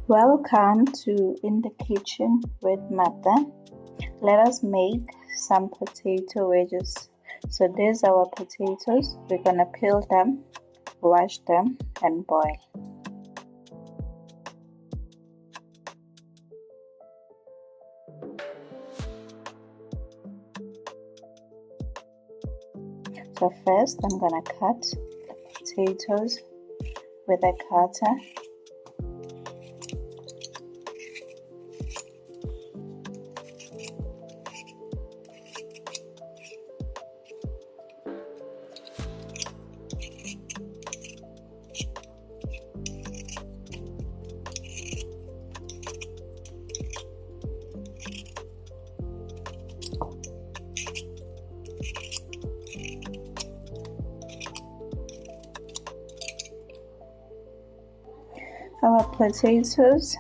Welcome to In the Kitchen with Mother. Let us make some potato wedges. So these are our potatoes. We're gonna peel them, wash them, and boil. So first I'm gonna cut the potatoes with a cutter. Our potatoes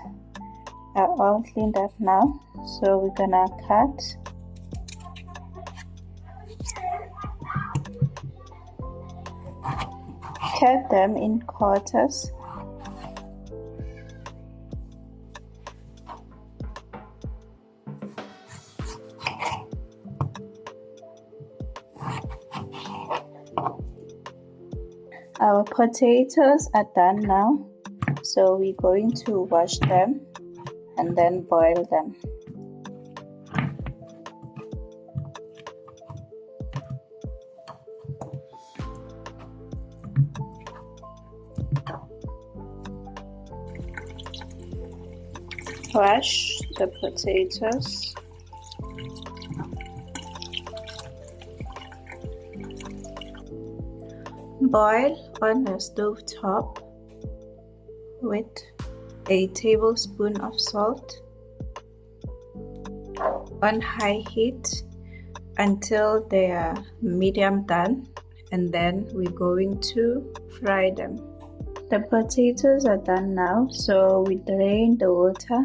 are all cleaned up now, so we're gonna cut them in quarters. Our potatoes are done now. So we're going to wash them and then boil them. Wash the potatoes. Boil on a stove top with a tablespoon of salt on high heat until they are medium done, and then we're going to fry them. The potatoes are done now, so we drain the water.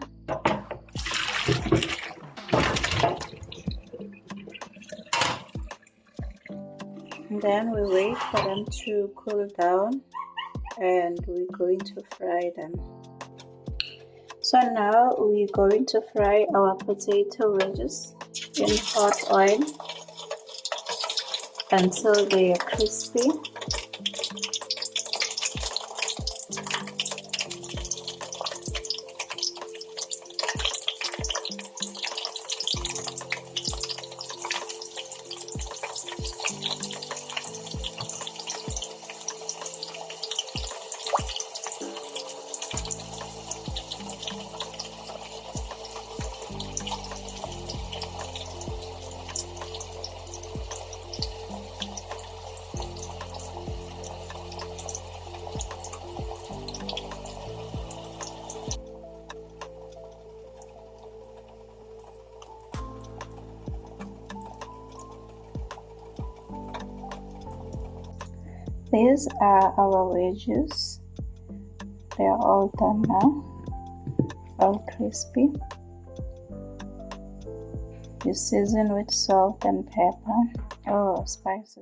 And then we wait for them to cool down, and we're going to fry them. So now we're going to fry our potato wedges in hot oil until they are crispy. These are our wedges. They are all done now, all crispy. You season with salt and pepper. Oh, spices.